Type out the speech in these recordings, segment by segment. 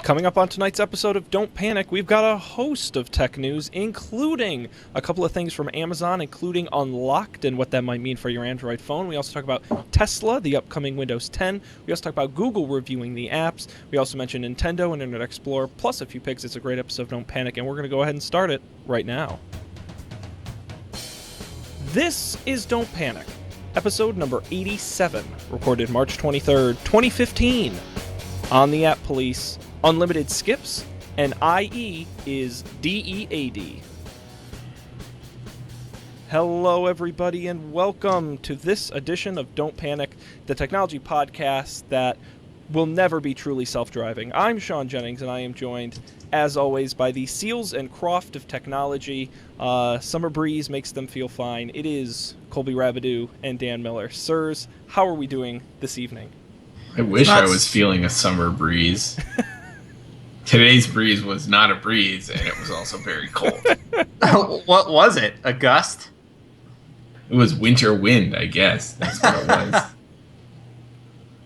Coming up on tonight's episode of Don't Panic, we've got a host of tech news, including a couple of things from Amazon, including Unlocked and what that might mean for your Android phone. We also talk about Tesla, the upcoming Windows 10. We also talk about Google reviewing the apps. We also mention Nintendo and Internet Explorer, plus a few picks. It's a great episode of Don't Panic, and we're going to go ahead and start it right now. This is Don't Panic, episode number 87, recorded March 23rd, 2015. On the App Police, Unlimited Skips, and IE is D.E.A.D. Hello, everybody, and welcome to this edition of Don't Panic, the technology podcast that will never be truly self-driving. I'm Sean Jennings, and I am joined, as always, by the Seals and Croft of technology. Summer breeze makes them feel fine. It is Colby Rabidou and Dan Miller. Sirs, how are we doing this evening? I wish I was feeling a summer breeze. Today's breeze was not a breeze, and it was also very cold. What was it? A gust? It was winter wind, I guess. That's what it was.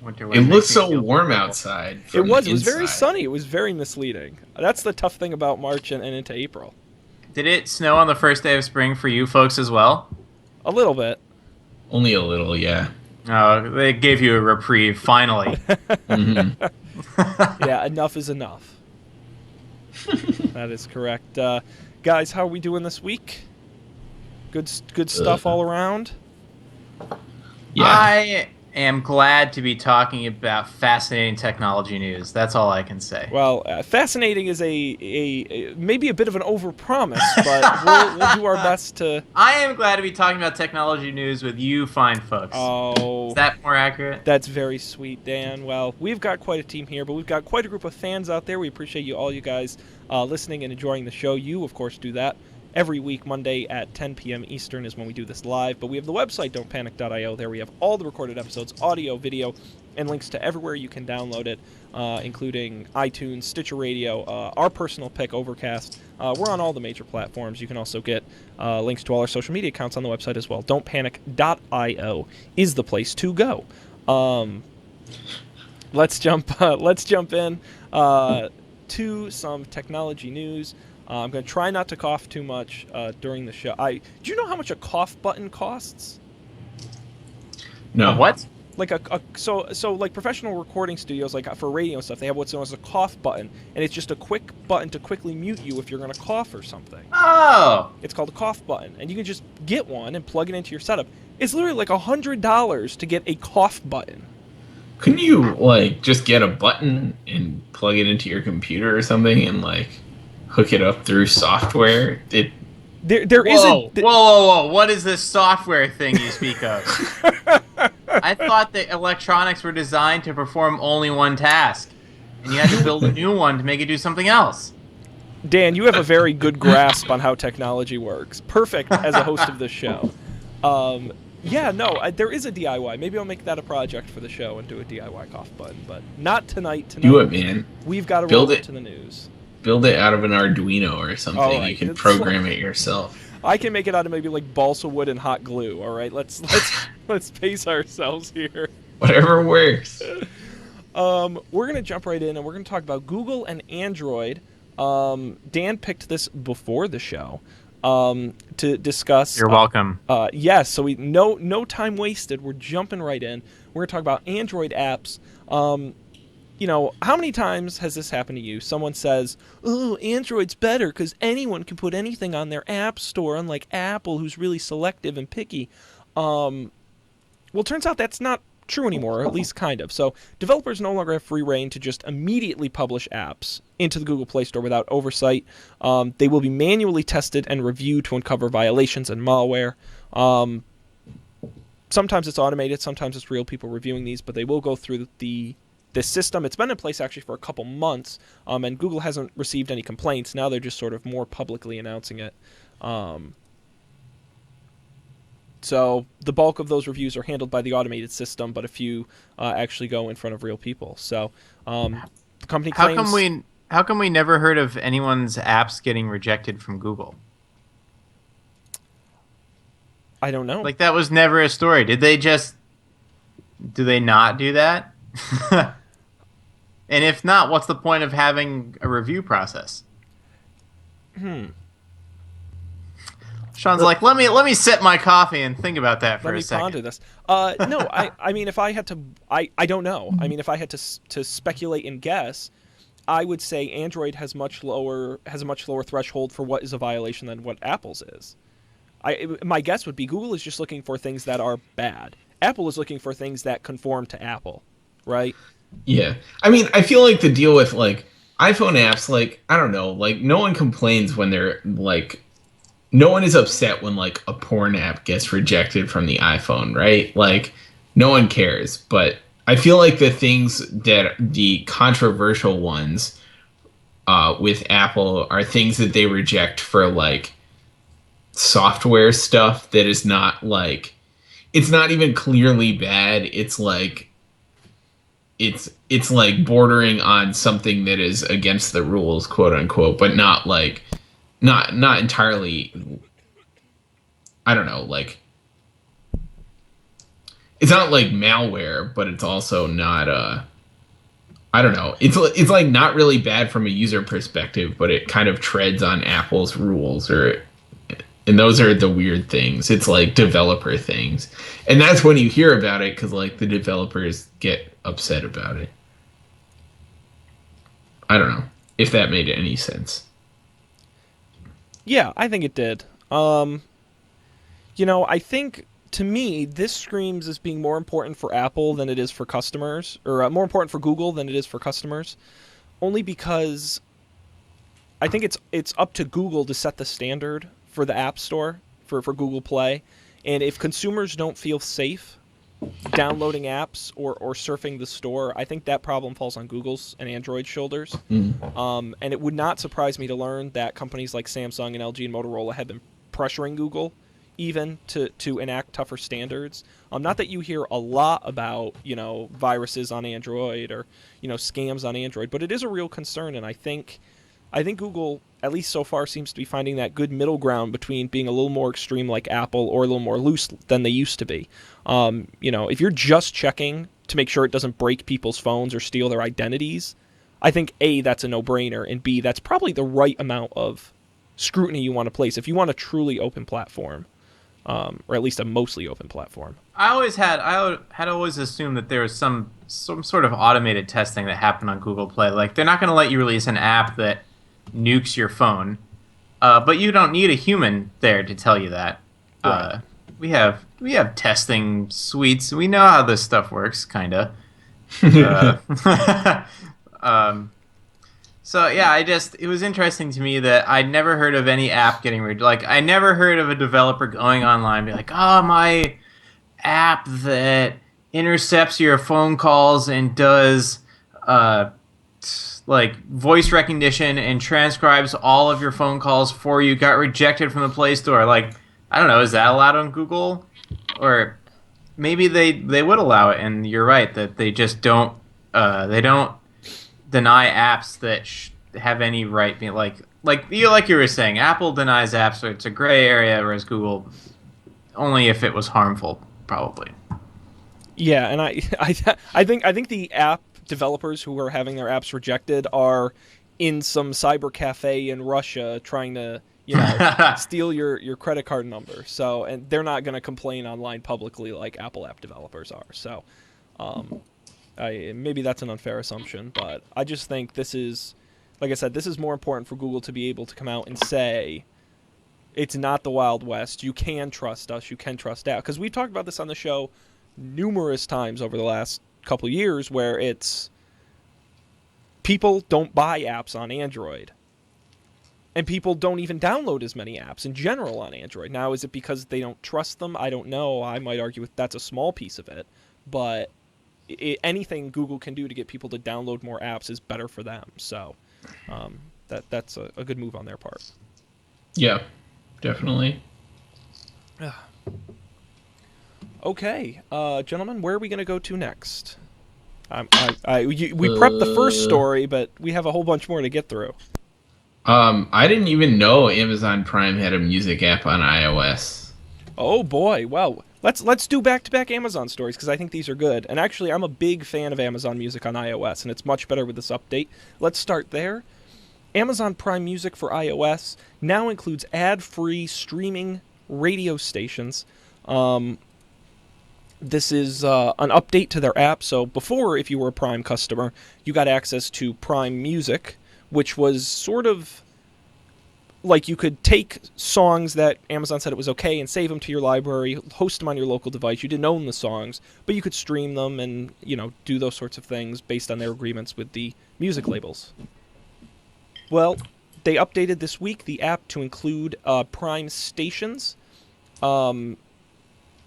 Winter wind It looked makes me so feel warm horrible. outside. It was very inside. sunny. It was very misleading. That's the tough thing about March and into April. Did it snow on the first day of spring for you folks as well? A little bit. Only a little, yeah. Oh, they gave you a reprieve, finally. Mm-hmm. Yeah, enough is enough. That is correct. Guys, how are we doing this week? Good stuff all around? Yeah. I am glad to be talking about fascinating technology news. That's all I can say. Well, fascinating is a maybe a bit of an overpromise, but we'll do our best to... I am glad to be talking about technology news with you fine folks. Oh, Is that more accurate? that's very sweet, Dan. Well, we've got quite a team here, but we've got quite a group of fans out there. We appreciate you guys listening and enjoying the show. You, of course, do that. Every week, Monday at 10 p.m. Eastern is when we do this live, but we have the website, don'tpanic.io. There we have all the recorded episodes, audio, video, and links to everywhere you can download it, including iTunes, Stitcher Radio, our personal pick, Overcast. We're on all the major platforms. You can also get links to all our social media accounts on the website as well. Don'tpanic.io is the place to go. Let's jump in to some technology news. I'm going to try not to cough too much during the show. Do you know how much a cough button costs? No. What? Like so like professional recording studios, like for radio and stuff, they have what's known as a cough button, and it's just a quick button to quickly mute you if you're going to cough or something. Oh! It's called a cough button, and you can just get one and plug it into your setup. It's literally like $100 to get a cough button. Couldn't you, just get a button and plug it into your computer or something and, hook it up through software? There Whoa, isn't... whoa! What is this software thing you speak of? I thought that electronics were designed to perform only one task, and you had to build a new one to make it do something else. Dan, you have a very good grasp on how technology works. Perfect as a host of this show. There is a DIY. Maybe I'll make that a project for the show and do a DIY cough button, but not tonight. Do it, man. We've got to Build roll it. into the news. Build it out of an Arduino or something. All right. You can program it yourself. I can make it out of maybe balsa wood and hot glue. All right, let's pace ourselves here. Whatever works. We're gonna jump right in and we're gonna talk about Google and Android. Dan picked this before the show to discuss. You're welcome. Yes, so no time wasted. We're jumping right in. We're gonna talk about Android apps. How many times has this happened to you? Someone says, "Oh, Android's better because anyone can put anything on their app store, unlike Apple, who's really selective and picky." Well, it turns out that's not true anymore, or at least kind of. So developers no longer have free reign to just immediately publish apps into the Google Play Store without oversight. They will be manually tested and reviewed to uncover violations and malware. Sometimes it's automated, sometimes it's real people reviewing these, but they will go through this system. It's been in place actually for a couple months, and Google hasn't received any complaints. Now they're just sort of more publicly announcing it. So the bulk of those reviews are handled by the automated system, but a few actually go in front of real people. So the company claims... How come we never heard of anyone's apps getting rejected from Google? I don't know. That was never a story. Do they not do that? And if not, what's the point of having a review process? Sean's like, let me sip my coffee and think about that for Let a me second. ponder this. No, I mean, if I had to, I don't know. I mean, if I had to speculate and guess, I would say Android has a much lower threshold for what is a violation than what Apple's is. My guess would be Google is just looking for things that are bad. Apple is looking for things that conform to Apple, right? Yeah. I mean, I feel like the deal with like iPhone apps, like, I don't know, like no one complains when they're like no one is upset when like a porn app gets rejected from the iPhone, right? Like no one cares, but I feel like the controversial ones with Apple are things that they reject for like software stuff that is not like it's not even clearly bad. It's like bordering on something that is against the rules, quote unquote, but not like not entirely. I don't know, like it's not like malware, but it's also not I don't know. It's like not really bad from a user perspective, but it kind of treads on Apple's rules and those are the weird things. It's like developer things. And that's when you hear about it cuz like the developers get upset about it. I don't know if that made any sense. Yeah, I think it did. I think to me this screams as being more important for Apple than it is for customers, or more important for Google than it is for customers, only because I think it's up to Google to set the standard for the App Store for Google Play, and if consumers don't feel safe downloading apps or surfing the store, I think that problem falls on Google's and Android's shoulders. And it would not surprise me to learn that companies like Samsung and LG and Motorola have been pressuring Google even to enact tougher standards. Not that you hear a lot about, viruses on Android or, scams on Android, but it is a real concern, and I think Google, at least so far, seems to be finding that good middle ground between being a little more extreme like Apple or a little more loose than they used to be. If you're just checking to make sure it doesn't break people's phones or steal their identities, I think A, that's a no-brainer, and B, that's probably the right amount of scrutiny you want to place if you want a truly open platform, or at least a mostly open platform. I had always assumed that there was some sort of automated testing that happened on Google Play. Like they're not going to let you release an app that nukes your phone, but you don't need a human there to tell you that. Right. We have testing suites. We know how this stuff works, kinda. So yeah, it was interesting to me that I'd never heard of any app getting like I never heard of a developer going online and be like, oh, my app that intercepts your phone calls and does like voice recognition and transcribes all of your phone calls for you got rejected from the Play Store. Like, I don't know, is that allowed on Google? Or maybe they would allow it, and you're right that they just don't deny apps that have any right being like you were saying, Apple denies apps, so it's a gray area, whereas Google only if it was harmful, probably. Yeah, and I think the app developers who are having their apps rejected are in some cyber cafe in Russia trying to steal your credit card number. So, and they're not going to complain online publicly like Apple app developers are. So, maybe that's an unfair assumption, but I just think this is, like I said, this is more important for Google to be able to come out and say, it's not the Wild West. You can trust us. You can trust Apple. Because we've talked about this on the show numerous times over the last couple of years where it's people don't buy apps on Android. And people don't even download as many apps in general on Android. Now, is it because they don't trust them? I don't know. I might argue that's a small piece of it. But anything Google can do to get people to download more apps is better for them. So that's a good move on their part. Yeah, definitely. Okay, gentlemen, where are we going to go to next? We prepped the first story, but we have a whole bunch more to get through. I didn't even know Amazon Prime had a music app on iOS. Oh boy! Well, Let's do back-to-back Amazon stories because I think these are good. And actually, I'm a big fan of Amazon Music on iOS, and it's much better with this update. Let's start there. Amazon Prime Music for iOS now includes ad-free streaming radio stations. This is an update to their app. So before, if you were a Prime customer, you got access to Prime Music, which was sort of like you could take songs that Amazon said it was okay and save them to your library, host them on your local device. You didn't own the songs, but you could stream them and, do those sorts of things based on their agreements with the music labels. Well, they updated this week the app to include Prime stations. And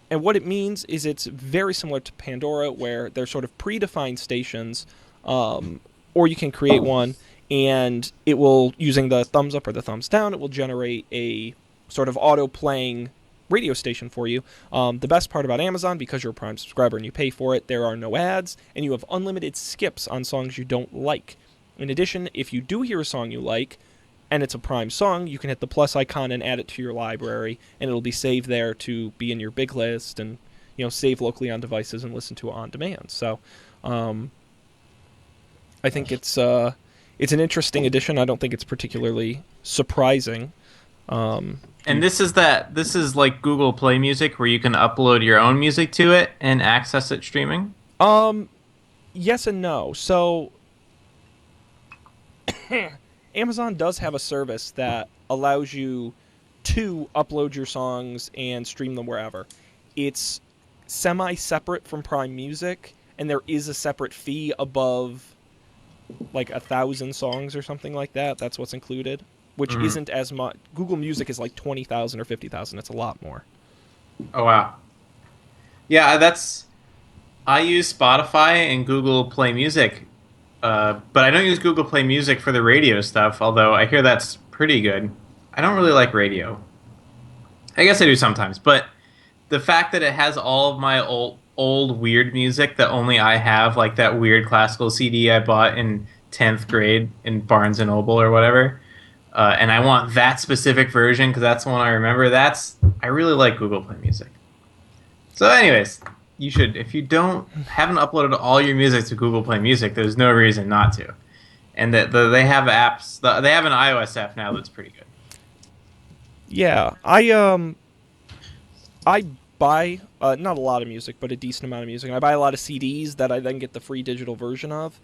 what it means is it's very similar to Pandora, where they're sort of predefined stations, or you can create one, and it will, using the thumbs up or the thumbs down, it will generate a sort of auto-playing radio station for you. The best part about Amazon, because you're a Prime subscriber and you pay for it, there are no ads, and you have unlimited skips on songs you don't like. In addition, if you do hear a song you like, and it's a Prime song, you can hit the plus icon and add it to your library, and it'll be saved there to be in your big list and, save locally on devices and listen to it on demand. So, I think it's an interesting addition. I don't think it's particularly surprising. And this is like Google Play Music, where you can upload your own music to it and access it streaming? Yes and no. So Amazon does have a service that allows you to upload your songs and stream them wherever. It's semi-separate from Prime Music, and there is a separate fee above like 1,000 songs or something like that. That's what's included, which isn't as much. Google Music is like 20,000 or 50,000. It's a lot more. Oh, wow. Yeah, I use Spotify and Google Play Music, but I don't use Google Play Music for the radio stuff, although I hear that's pretty good. I don't really like radio. I guess I do sometimes, but the fact that it has all of my old weird music that only I have, like that weird classical CD I bought in 10th grade in Barnes & Noble or whatever, and I want that specific version because that's the one I remember, I really like Google Play Music. So anyways, you should, if you haven't uploaded all your music to Google Play Music, there's no reason not to. And they have apps, they have an iOS app now that's pretty good. Yeah, I buy not a lot of music, but a decent amount of music. And I buy a lot of CDs that I then get the free digital version of.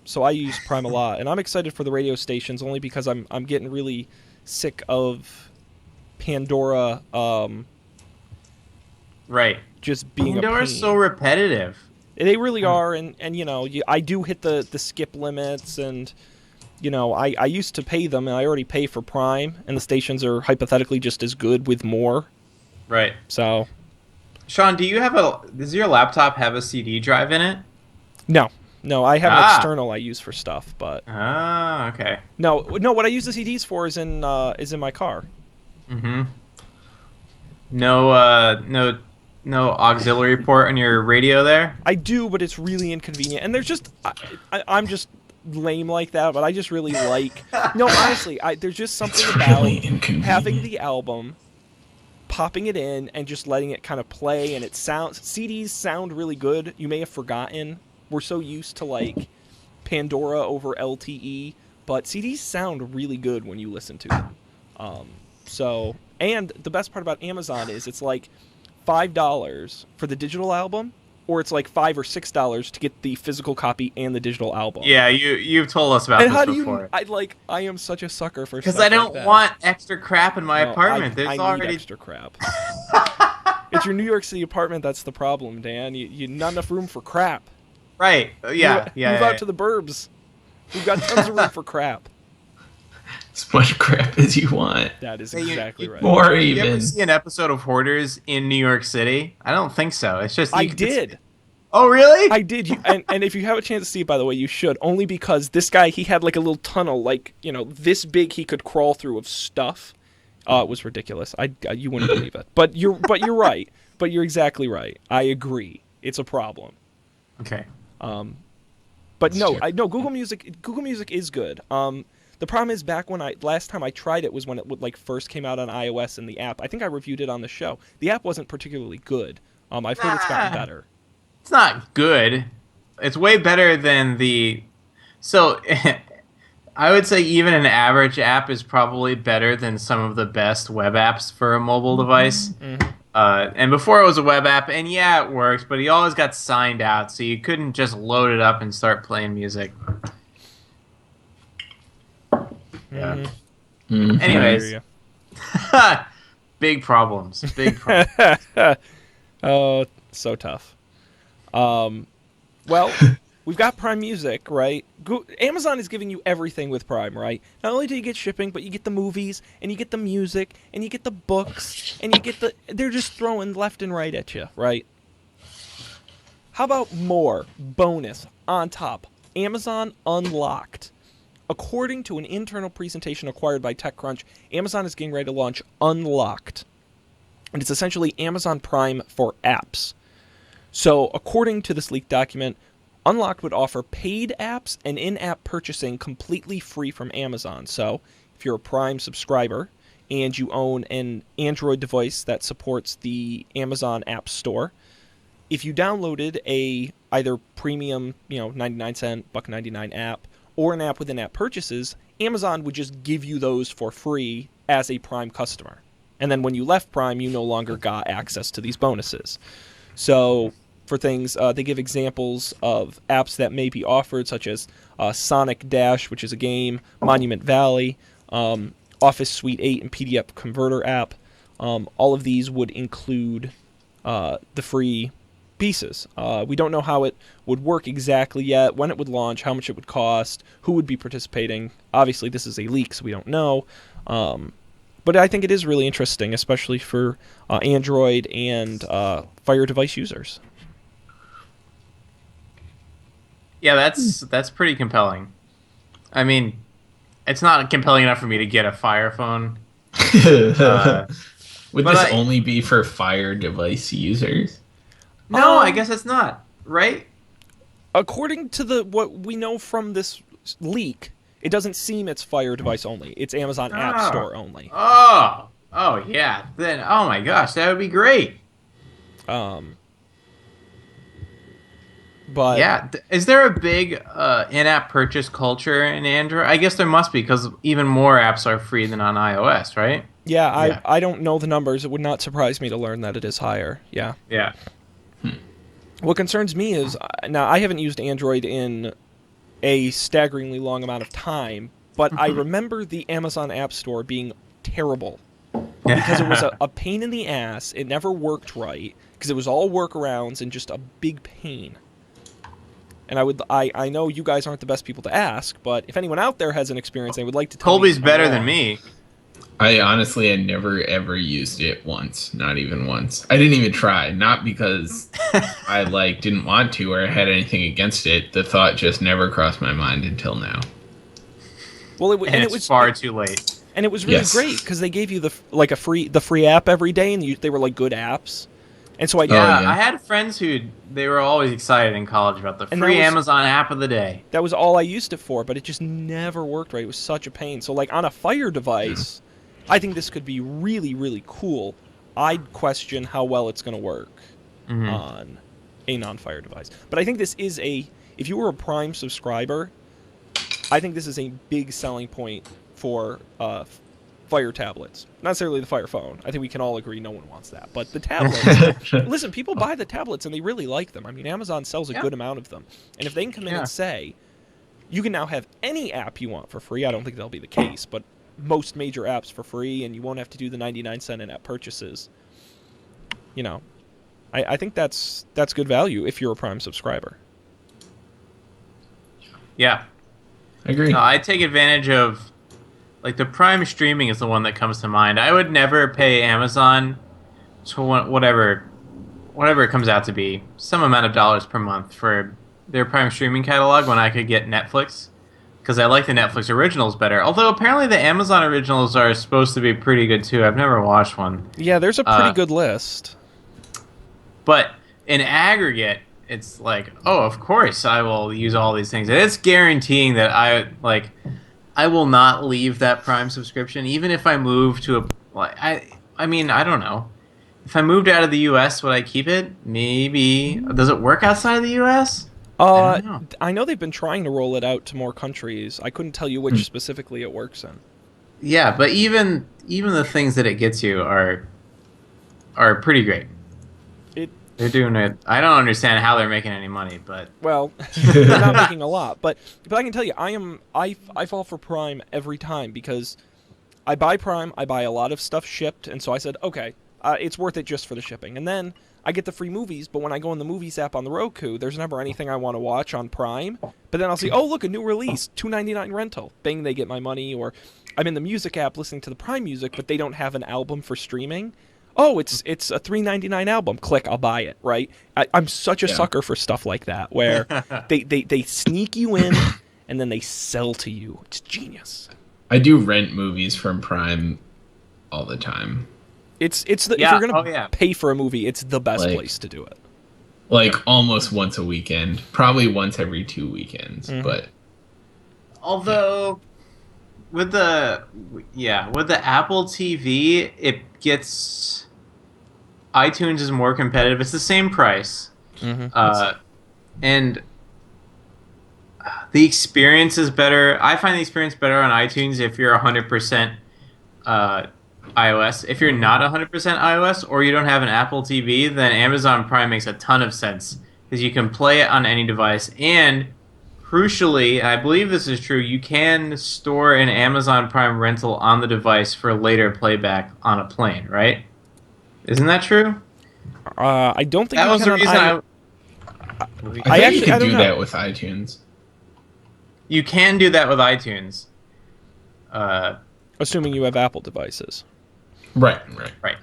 So I use Prime a lot, and I'm excited for the radio stations only because I'm getting really sick of Pandora. Right. Just being Pandora's so repetitive. They really are, and I do hit the skip limits, and I used to pay them, and I already pay for Prime, and the stations are hypothetically just as good with more. Right. So, Sean, does your laptop have a CD drive in it? No, I have an external I use for stuff, but okay. No, what I use the CDs for is in my car. Mm-hmm. No auxiliary port on your radio there? I do, but it's really inconvenient. And there's just I'm just lame like that, but I just really like. No, honestly, there's just something about having the album, popping it in, and just letting it kind of play. And CDs sound really good. You may have forgotten. We're so used to like Pandora over LTE, but CDs sound really good when you listen to them. And the best part about Amazon is it's like $5 for the digital album, or it's like $5 or $6 to get the physical copy and the digital album. Yeah, you've told us about this before. I am such a sucker for because I don't want extra crap in my apartment. I need extra crap. It's your New York City apartment that's the problem, Dan. You not enough room for crap. Right. Yeah. Move out to the burbs. We've got tons of room for crap. As much crap as you want. That is exactly right. Or even. You ever see an episode of Hoarders in New York City? I don't think so. It's just I did. Oh, really? I did. And if you have a chance to see it, by the way, you should. Only because this guy, he had like a little tunnel, like this big, he could crawl through of stuff. It was ridiculous. You wouldn't believe it. But you're right. But you're exactly right. I agree. It's a problem. Okay. But no, Google Music is good. The problem is back when last time I tried it was when it like first came out on iOS and the app. I think I reviewed it on the show. The app wasn't particularly good. I've heard it's gotten better. It's not good. It's way better than the. So, I would say even an average app is probably better than some of the best web apps for a mobile device. Mm-hmm. And before it was a web app, and yeah, it works, but you always got signed out, so you couldn't just load it up and start playing music. Yeah. Mm. Anyways, big problems. Big problems. Oh, so tough. Well, we've got Prime Music, right? Amazon is giving you everything with Prime, right? Not only do you get shipping, but you get the movies, and you get the music, and you get the books, and you get the... They're just throwing left and right at you, right? How about more bonus on top? Amazon Unlocked. According to an internal presentation acquired by TechCrunch, Amazon is getting ready to launch Unlocked. And it's essentially Amazon Prime for apps. So, according to this leaked document, Unlocked would offer paid apps and in-app purchasing completely free from Amazon. So, if you're a Prime subscriber and you own an Android device that supports the Amazon App Store, if you downloaded a either premium, 99-cent, $1.99 app, or an app with in-app purchases, Amazon would just give you those for free as a Prime customer. And then when you left Prime, you no longer got access to these bonuses. So for things, they give examples of apps that may be offered, such as Sonic Dash, which is a game, Monument Valley, Office Suite 8 and PDF Converter app. All of these would include the free pieces. We don't know how it would work exactly yet, when it would launch, how much it would cost, who would be participating. Obviously, this is a leak, so we don't know. But I think it is really interesting, especially for Android and Fire device users. Yeah, that's pretty compelling. I mean, it's not compelling enough for me to get a Fire phone. Would this only be for Fire device users? No, I guess it's not, right? According to what we know from this leak, it doesn't seem it's Fire device only. It's Amazon App Store only. Oh, yeah. Then, oh my gosh, that would be great. But yeah, is there a big in-app purchase culture in Android? I guess there must be, because even more apps are free than on iOS, right? Yeah, I don't know the numbers. It would not surprise me to learn that it is higher. Yeah. Yeah. What concerns me is, now I haven't used Android in a staggeringly long amount of time, but I remember the Amazon App Store being terrible because it was a pain in the ass. It never worked right because it was all workarounds and just a big pain. And I know you guys aren't the best people to ask, but if anyone out there has an experience, they would like to tell Colby's me. better than me. I honestly had never ever used it once, not even once. I didn't even try, not because I didn't want to or had anything against it. The thought just never crossed my mind until now. Well, it was far too late. And it was really great because they gave you the free app every day, and they were like good apps. And so I had friends they were always excited in college about the free Amazon app of the day. That was all I used it for, but it just never worked right. It was such a pain. So on a Fire device, I think this could be really, really cool. I'd question how well it's going to work on a non-Fire device. But I think this is if you were a Prime subscriber, I think this is a big selling point for Fire tablets. Not necessarily the Fire phone. I think we can all agree no one wants that. But the tablets, listen, people buy the tablets and they really like them. I mean, Amazon sells a good amount of them. And if they can come in and say, you can now have any app you want for free, I don't think that'll be the case, but most major apps for free, and you won't have to do the 99-cent in-app purchases. I think that's good value if you're a Prime subscriber. Yeah. I agree. No, I take advantage of, the Prime streaming is the one that comes to mind. I would never pay Amazon to whatever it comes out to be, some amount of dollars per month for their Prime streaming catalog when I could get Netflix. Because I like the Netflix originals better. Although apparently the Amazon originals are supposed to be pretty good too. I've never watched one. Yeah, there's a pretty good list. But in aggregate, it's of course I will use all these things. And it's guaranteeing that I will not leave that Prime subscription, even if I move to a. Like, I mean, I don't know. If I moved out of the U.S., would I keep it? Maybe. Does it work outside of the U.S.? I Uh, don't know. I know they've been trying to roll it out to more countries. I couldn't tell you which specifically it works in. Yeah, but even the things that it gets you are pretty great. It They're doing it. I don't understand how they're making any money, but Well, they're not making a lot, but I can tell you, I fall for Prime every time because I buy Prime, I buy a lot of stuff shipped, and so I said, okay, it's worth it just for the shipping, and then I get the free movies. But when I go in the movies app on the Roku, there's never anything I want to watch on Prime. But then I'll see, oh look, a new release, $2.99 rental. Bing, they get my money. Or I'm in the music app listening to the Prime Music, but they don't have an album for streaming. Oh, it's a $3.99 album. Click, I'll buy it. Right? I'm such a sucker for stuff like that, where they sneak you in and then they sell to you. It's genius. I do rent movies from Prime all the time. It's the Yeah, if you're gonna oh, yeah. pay for a movie, it's the best Like- place to do it. Like almost once a weekend, probably once every 2 weekends. But although with the Apple TV, it gets iTunes is more competitive. It's the same price, and the experience is better. I find the experience better on iTunes if you're 100% iOS. If you're not 100% iOS or you don't have an Apple TV, then Amazon Prime makes a ton of sense because you can play it on any device. And crucially, I believe this is true, you can store an Amazon Prime rental on the device for later playback on a plane, right? Isn't that true? I don't think That you was can the on reason I- I think actually- you could I don't do know. that with iTunes. You can do that with iTunes. assuming you have Apple devices. Right. Right.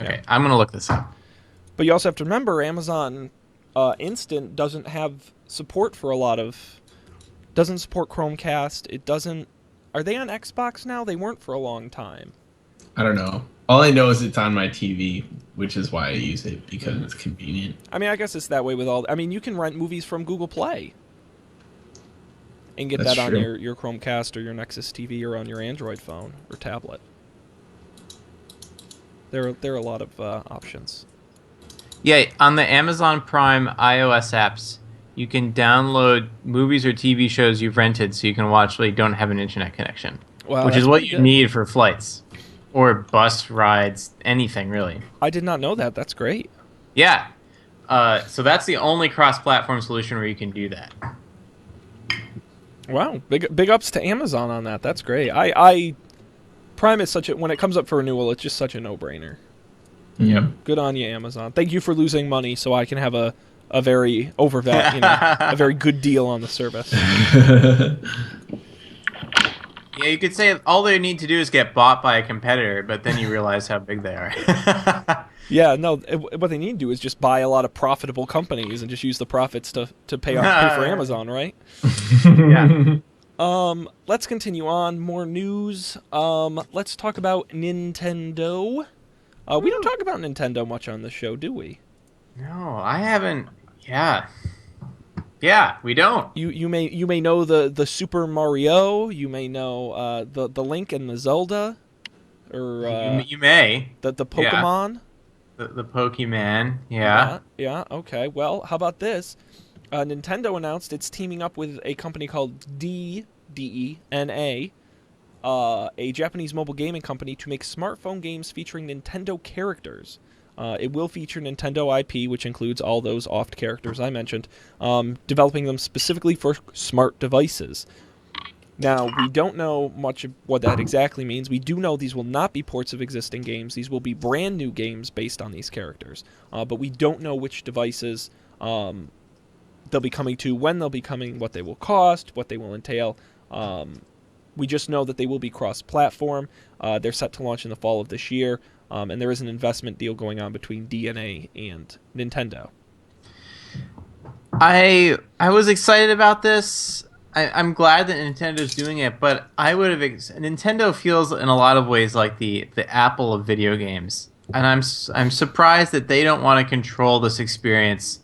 Okay, I'm going to look this up. But you also have to remember, Amazon Instant doesn't have support for doesn't support Chromecast. It doesn't. Are they on Xbox now? They weren't for a long time. I don't know. All I know is it's on my TV, which is why I use it, because it's convenient. I mean, I guess it's that way with all. I mean, you can rent movies from Google Play and get That's that on true. your Chromecast or your Nexus TV or on your Android phone or tablet. There are a lot of options. Yeah, on the Amazon Prime iOS apps, you can download movies or TV shows you've rented so you can watch while you don't have an internet connection. Wow, which that's is what pretty you good. need for flights or bus rides, anything really. I did not know that. That's great. Yeah. So that's the only cross-platform solution where you can do that. Wow, big ups to Amazon on that. That's great. I Prime is when it comes up for renewal, it's just such a no-brainer. Yep. Good on you, Amazon. Thank you for losing money so I can have a very a very good deal on the service. Yeah, you could say all they need to do is get bought by a competitor, but then you realize how big they are. Yeah, no, what they need to do is just buy a lot of profitable companies and just use the profits to pay for Amazon, right? Yeah. Let's continue on. More news. Let's talk about Nintendo. We don't talk about Nintendo much on this show, do we? No, I haven't. Yeah. Yeah, we don't. You may know the Super Mario. You may know the Link and the Zelda, or You may. the Pokemon. The Pokemon. Yeah. Yeah. Okay. Well, how about this? Nintendo announced it's teaming up with a company called D.E.A.D, a Japanese mobile gaming company, to make smartphone games featuring Nintendo characters. It will feature Nintendo IP, which includes all those oft characters I mentioned, developing them specifically for smart devices. Now, we don't know much of what that exactly means. We do know these will not be ports of existing games. These will be brand new games based on these characters. But we don't know which devices they'll be coming to, when they'll be coming, what they will cost, what they will entail. We just know that they will be cross-platform. They're set to launch in the fall of this year. And there is an investment deal going on between D&A and Nintendo. I was excited about this. I'm glad that Nintendo's doing it, but I would have. Nintendo feels in a lot of ways like the Apple of video games, and I'm surprised that they don't want to control this experience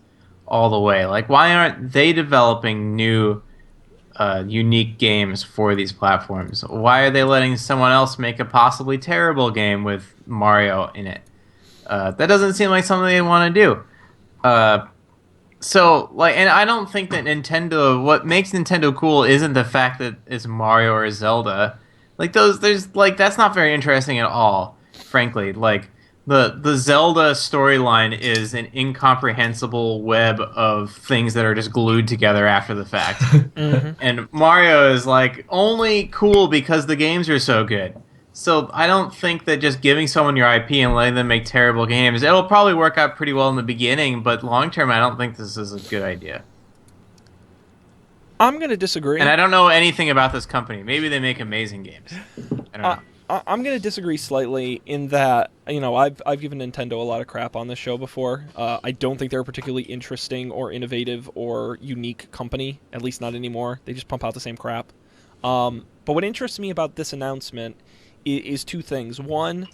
all the way. Like, why aren't they developing new unique games for these platforms. Why are they letting someone else make a possibly terrible game with Mario in it? That doesn't seem like something they want to do. So like, and I don't think that Nintendo. What makes Nintendo cool isn't the fact that it's Mario or Zelda. Like there's like that's not very interesting at all. Frankly, like the Zelda storyline is an incomprehensible web of things that are just glued together after the fact. And Mario is like only cool because the games are so good. So I don't think that just giving someone your IP and letting them make terrible games, it'll probably work out pretty well in the beginning, but long term I don't think this is a good idea. I'm going to disagree. And I don't know anything about this company. Maybe they make amazing games. I don't know. I'm going to disagree slightly in that, I've given Nintendo a lot of crap on this show before. I don't think they're a particularly interesting or innovative or unique company, at least not anymore. They just pump out the same crap. But what interests me about this announcement is two things. One,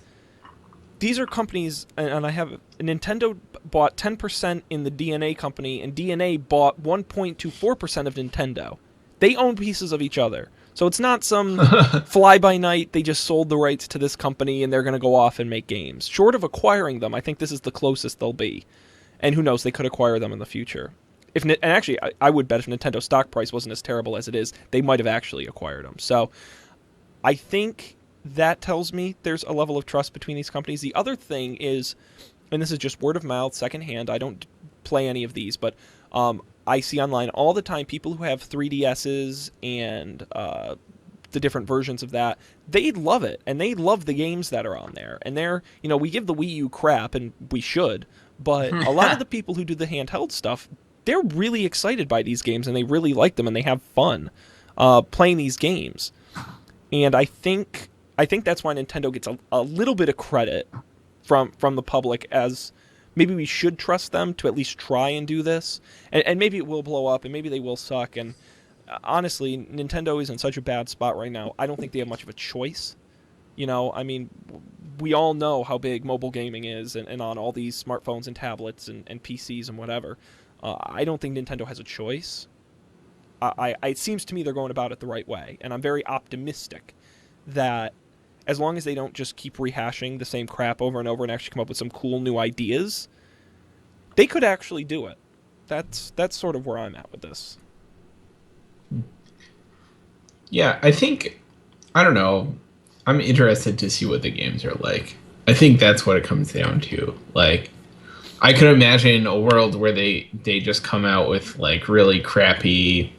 these are companies, and I have Nintendo bought 10% in the D.E.A.D company, and D.E.A.D bought 1.24% of Nintendo. They own pieces of each other. So it's not some fly-by-night, they just sold the rights to this company and they're going to go off and make games. Short of acquiring them, I think this is the closest they'll be. And who knows, they could acquire them in the future. And actually, I would bet if Nintendo's stock price wasn't as terrible as it is, they might have actually acquired them. So I think that tells me there's a level of trust between these companies. The other thing is, and this is just word of mouth, secondhand, I don't play any of these, but I see online all the time people who have 3DSs and the different versions of that, they love it, and they love the games that are on there. And we give the Wii U crap, and we should, but a lot of the people who do the handheld stuff, they're really excited by these games, and they really like them, and they have fun playing these games. And I think that's why Nintendo gets a little bit of credit from the public, as maybe we should trust them to at least try and do this. And maybe it will blow up, and maybe they will suck. And honestly, Nintendo is in such a bad spot right now, I don't think they have much of a choice. We all know how big mobile gaming is, and on all these smartphones and tablets and PCs and whatever. I don't think Nintendo has a choice. It seems to me they're going about it the right way, and I'm very optimistic that as long as they don't just keep rehashing the same crap over and over and actually come up with some cool new ideas, they could actually do it. That's sort of where I'm at with this. Yeah, I don't know. I'm interested to see what the games are like. I think that's what it comes down to. Like, I could imagine a world where they just come out with, like, really crappy,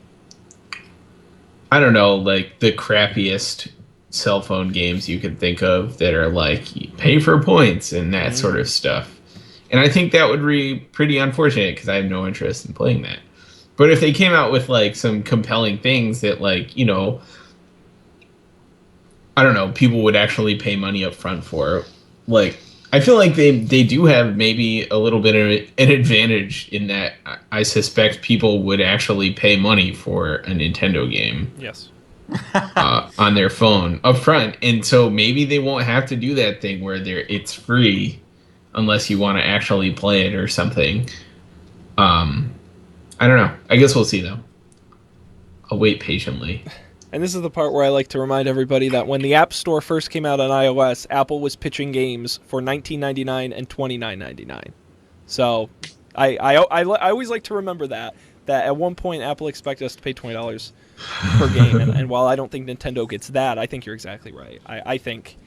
I don't know, like, the crappiest cell phone games you could think of that are, like, you pay for points and that sort of stuff. And I think that would be pretty unfortunate because I have no interest in playing that. But if they came out with, like, some compelling things that, like, I don't know, people would actually pay money up front for, like, I feel like they do have maybe a little bit of an advantage in that I suspect people would actually pay money for a Nintendo game. Yes. On their phone up front. And so maybe they won't have to do that thing where it's free unless you want to actually play it or something. I don't know. I guess we'll see, though. I'll wait patiently. And this is the part where I like to remind everybody that when the App Store first came out on iOS, Apple was pitching games for $19.99 and $29.99. So I always like to remember that at one point Apple expected us to pay $20 per game. And while I don't think Nintendo gets that, I think you're exactly right. I think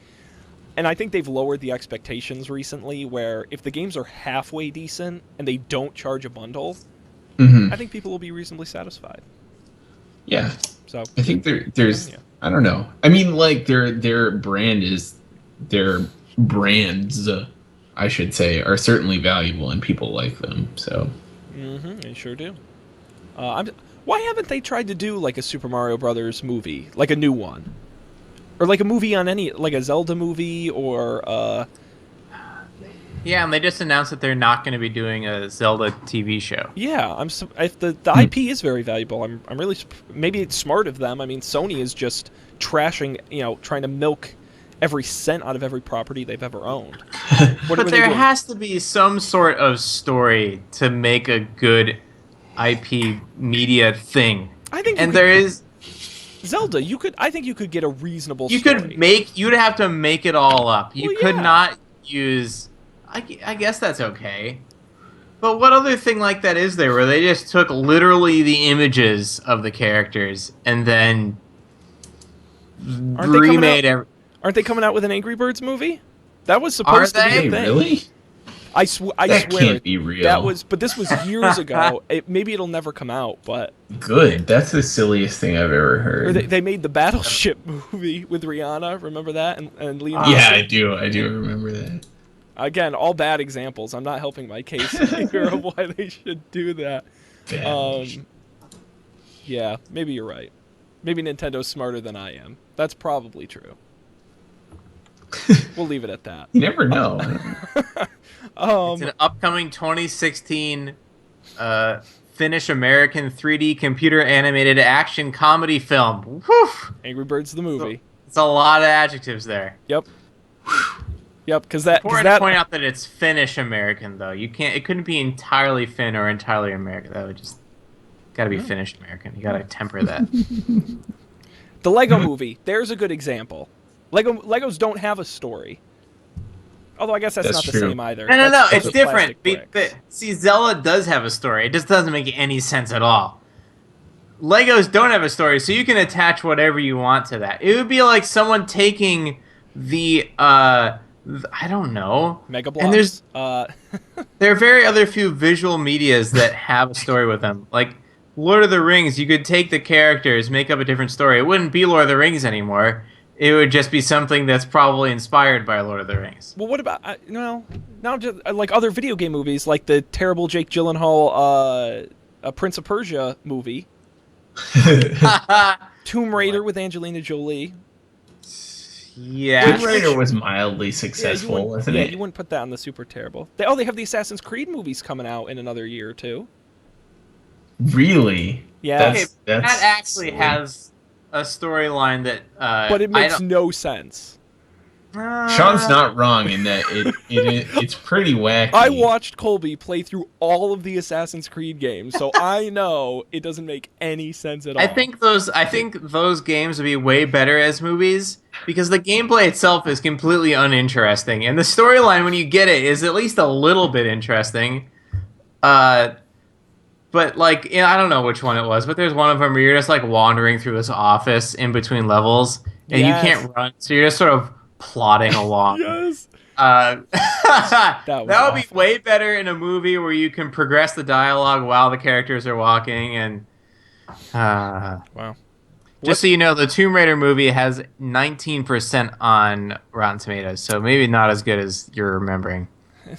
they've lowered the expectations recently, where if the games are halfway decent and they don't charge a bundle, I think people will be reasonably satisfied. Yeah. So I think there's I don't know. I mean, like, their brands, I should say, are certainly valuable and people like them. So they sure do. Why haven't they tried to do like a Super Mario Brothers movie, like a new one, or like a movie on like a Zelda movie, or Yeah, and they just announced that they're not going to be doing a Zelda TV show. Yeah, if the IP is very valuable. I'm really, maybe it's smart of them. I mean, Sony is just trashing, trying to milk every cent out of every property they've ever owned. But there has to be some sort of story to make a good IP media thing. I think, and there is. Zelda, I think you could get a reasonable You story. you'd have to make it all up. You Well, could yeah. not use. I guess that's okay. But what other thing like that is there where they just took literally the images of the characters and then Aren't they coming remade out? Aren't they coming out with an Angry Birds movie? That was supposed to be Hey, a thing. really? I That swear can't be real. but this was years ago. Maybe it'll never come out, but Good. That's the silliest thing I've ever or heard. they made the Battleship movie with Rihanna. Remember that? And Liam. Yeah, Neeson? I do. I do remember that. Again, all bad examples. I'm not helping my case here of why they should do that. Yeah, maybe you're right. Maybe Nintendo's smarter than I am. That's probably true. We'll leave it at that. You never know. It's an upcoming 2016 Finnish American 3D computer animated action comedy film. Whew! Angry Birds the movie. It's a lot of adjectives there. Yep. Yep, because that. Important to point out that it's Finnish American though. You can't. It couldn't be entirely Finn or entirely American. That would just got to be Finnish American. You got to temper that. The Lego movie. There's a good example. Legos don't have a story. Although I guess that's not the true. same either. No, That's it's the different. plastic bricks. See, Zelda does have a story. It just doesn't make any sense at all. Legos don't have a story, so you can attach whatever you want to that. It would be like someone taking the I don't know. Mega And Bloks. there are very other few visual medias that have a story with them. Like Lord of the Rings, you could take the characters, make up a different story. It wouldn't be Lord of the Rings anymore. It would just be something that's probably inspired by Lord of the Rings. Well, what about now just like other video game movies, like the terrible Jake Gyllenhaal Prince of Persia movie, Tomb Raider with Angelina Jolie. Yeah. Tomb Raider was mildly successful, wasn't it? You wouldn't put that on the super terrible. They have the Assassin's Creed movies coming out in another year or two. Really? Yeah. Okay, That's that actually silly. has a storyline that. But it makes no sense. Sean's not wrong in that it's pretty wacky. I watched Colby play through all of the Assassin's Creed games, so I know it doesn't make any sense at all. I think those games would be way better as movies because the gameplay itself is completely uninteresting, and the storyline when you get it is at least a little bit interesting. But like, I don't know which one it was, but there's one of them where you're just like wandering through this office in between levels, and Yes. you can't run, so you're just sort of plodding along. Yes. That would be awful. way better in a movie where you can progress the dialogue while the characters are walking. And Wow. just so you know, the Tomb Raider movie has 19% on Rotten Tomatoes, so maybe not as good as you're remembering.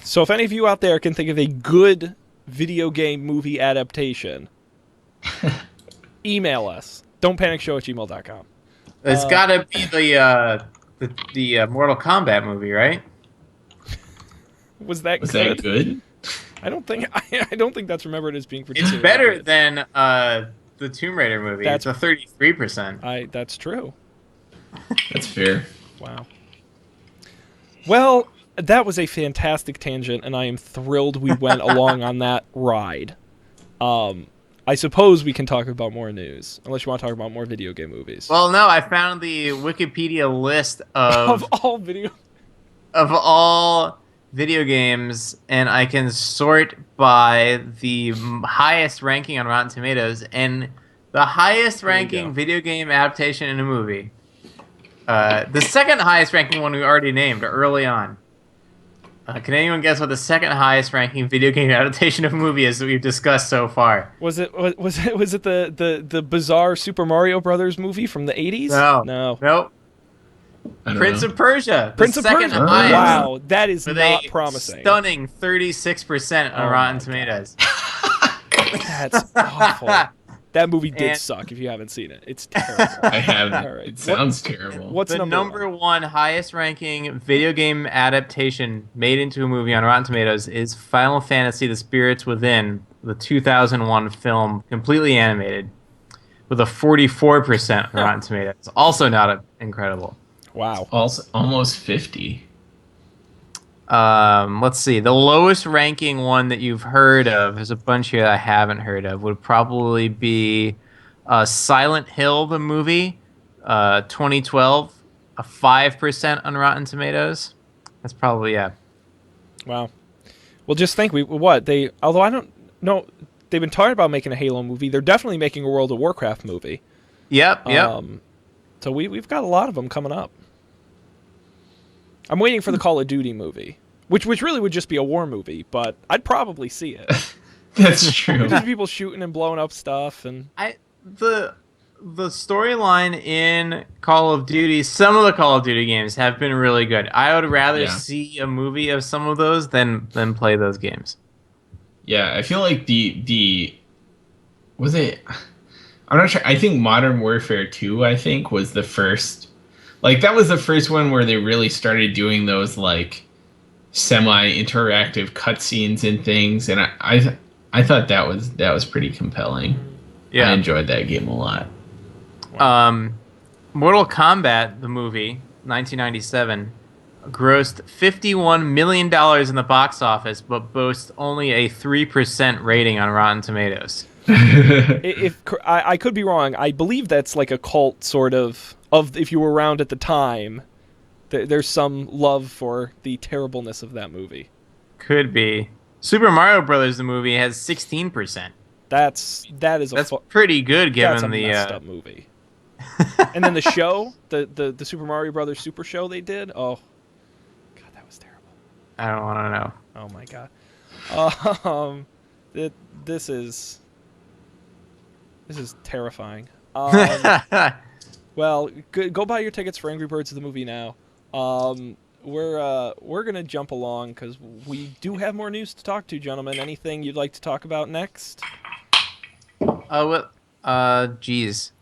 So if any of you out there can think of a good video game movie adaptation, email us. don'tpanicshow@gmail.com. It's got to be the Mortal Kombat movie, right? Was that Was good? that good? I don't think that's remembered as being It's particularly better good. than the Tomb Raider movie. That's- It's a 33%. That's true. That's fair. Wow. Well, that was a fantastic tangent, and I am thrilled we went along on that ride. I suppose we can talk about more news, unless you want to talk about more video game movies. Well, no, I found the Wikipedia list of all video... of all video games, and I can sort by the highest ranking on Rotten Tomatoes, and the highest ranking go. video game adaptation in a movie. The second highest ranking one we already named early on. Can anyone guess what the second highest ranking video game adaptation of a movie is that we've discussed so far? Was it the bizarre Super Mario Brothers movie from the 80s? No. Nope. I don't Prince know. of Persia. Prince the of second Persia. highest. Wow, that is With not a promising. stunning 36% on Oh Rotten my Tomatoes. That's awful. That movie did And- suck if you haven't seen it. It's terrible. I haven't. All right. It sounds terrible. What's The number one highest ranking video game adaptation made into a movie on Rotten Tomatoes is Final Fantasy The Spirits Within, the 2001 film, completely animated, with a 44% on Rotten Tomatoes. Also not incredible. Wow. Also, almost 50. Let's see. The lowest ranking one that you've heard of, there's a bunch here that I haven't heard of, would probably be Silent Hill, the movie, 2012, a 5% on Rotten Tomatoes. That's probably, yeah. Wow. Well, just think, although I don't know, they've been talking about making a Halo movie. They're definitely making a World of Warcraft movie. Yep. So we've got a lot of them coming up. I'm waiting for the Call of Duty movie, which really would just be a war movie, but I'd probably see it. That's true. Just people shooting and blowing up stuff, and The storyline in Call of Duty, some of the Call of Duty games have been really good. I would rather see a movie of some of those than play those games. Yeah, I feel like was it? I'm not sure. I think Modern Warfare 2, I think, was the first. Like, that was the first one where they really started doing those, like, semi-interactive cutscenes and things, and I thought that was pretty compelling. Yeah, I enjoyed that game a lot. Mortal Kombat, the movie, 1997, grossed $51 million in the box office, but boasts only a 3% rating on Rotten Tomatoes. If I could be wrong, I believe that's like a cult sort of if you were around at the time, there's some love for the terribleness of that movie. Could be. Super Mario Brothers, the movie, has 16%. That's pretty good given that's a the messed up movie. And then the show, the Super Mario Brothers Super Show they did. Oh, God, that was terrible. I don't want to know. Oh my God. This is terrifying. Well, go buy your tickets for Angry Birds the movie now. We're gonna jump along because we do have more news to talk to, gentlemen. Anything you'd like to talk about next? Geez.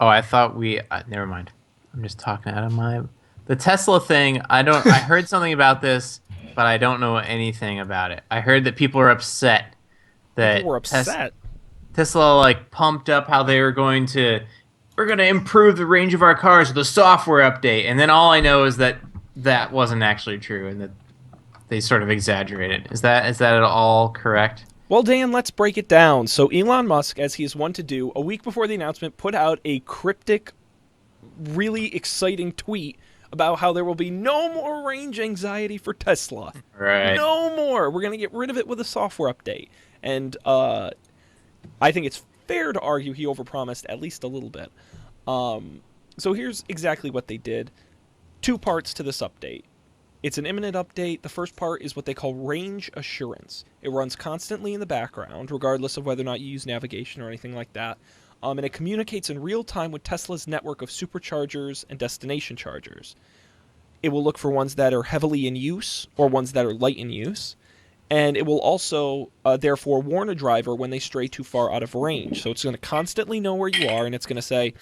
Oh, I thought we. Never mind. I'm just talking out of my. The Tesla thing. I heard something about this, but I don't know anything about it. I heard that people are upset. People were upset. Tesla like pumped up how we're going to improve the range of our cars with a software update, and then all I know is that wasn't actually true, and that they sort of exaggerated. Is that at all correct? Well, Dan, let's break it down. So Elon Musk, as he's wont to do, a week before the announcement, put out a cryptic, really exciting tweet about how there will be no more range anxiety for Tesla. Right. No more. We're going to get rid of it with a software update. And I think it's fair to argue he overpromised at least a little bit. So here's exactly what they did. 2 parts to this update. It's an imminent update. The first part is what they call range assurance. It runs constantly in the background, regardless of whether or not you use navigation or anything like that. And it communicates in real time with Tesla's network of superchargers and destination chargers. It will look for ones that are heavily in use or ones that are light in use. And it will also, therefore, warn a driver when they stray too far out of range. So it's going to constantly know where you are, and it's going to say,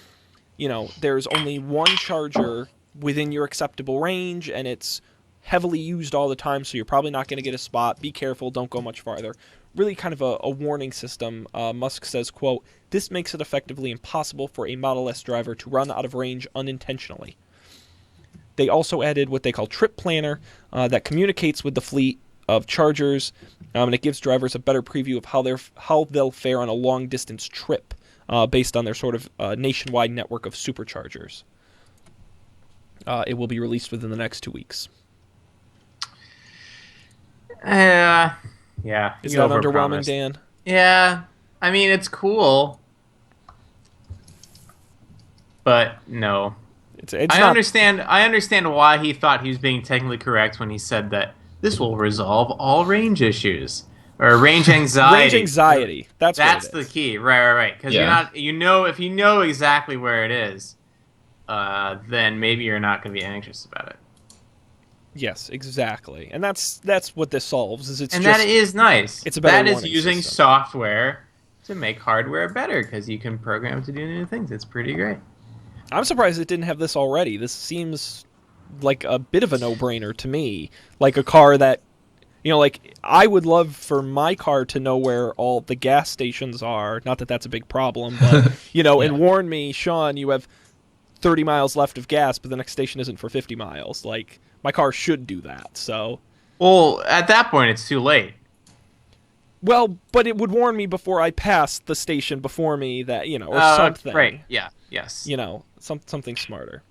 there's only one charger within your acceptable range, and it's heavily used all the time, so you're probably not going to get a spot. Be careful, don't go much farther. Really kind of a warning system. Musk says, quote, "This makes it effectively impossible for a Model S driver to run out of range unintentionally." They also added what they call Trip Planner that communicates with the fleet of chargers, and it gives drivers a better preview of how they'll fare on a long-distance trip based on their sort of nationwide network of superchargers. It will be released within the next 2 weeks. Yeah. Is that underwhelming, Dan? Yeah. I mean, it's cool. But no. I understand why he thought he was being technically correct when he said that this will resolve all range issues. Or range anxiety. Range anxiety. That's the key. Right. Because if you know exactly where it is, then maybe you're not going to be anxious about it. Yes, exactly, and that's what this solves. That is nice. It's a better that is using system. Software to make hardware better because you can program it to do new things. It's pretty great. I'm surprised it didn't have this already. This seems like a bit of a no-brainer to me. Like a car that, like I would love for my car to know where all the gas stations are. Not that that's a big problem, but and warn me, Sean, you have 30 miles left of gas, but the next station isn't for 50 miles. Like, my car should do that, so... Well, at that point, it's too late. Well, but it would warn me before I passed the station before me that, or something. Right, yeah. Yes. You know, something smarter.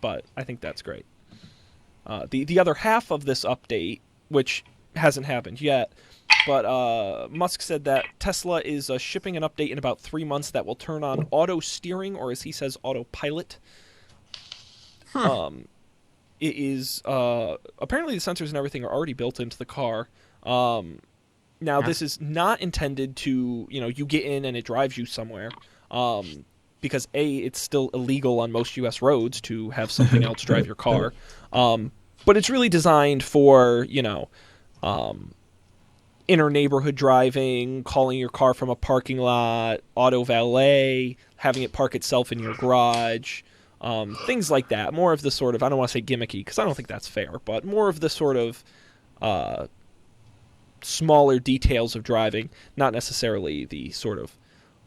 But I think that's great. The other half of this update, which hasn't happened yet, but Musk said that Tesla is shipping an update in about 3 months that will turn on auto steering, or as he says, autopilot. It is apparently the sensors and everything are already built into the car. Now, this is not intended to, you get in and it drives you somewhere. Because it's still illegal on most U.S. roads to have something else drive your car. But it's really designed for, inner neighborhood driving, calling your car from a parking lot, auto valet, having it park itself in your garage, things like that. More of the sort of, I don't want to say gimmicky, because I don't think that's fair, but more of the sort of smaller details of driving, not necessarily the sort of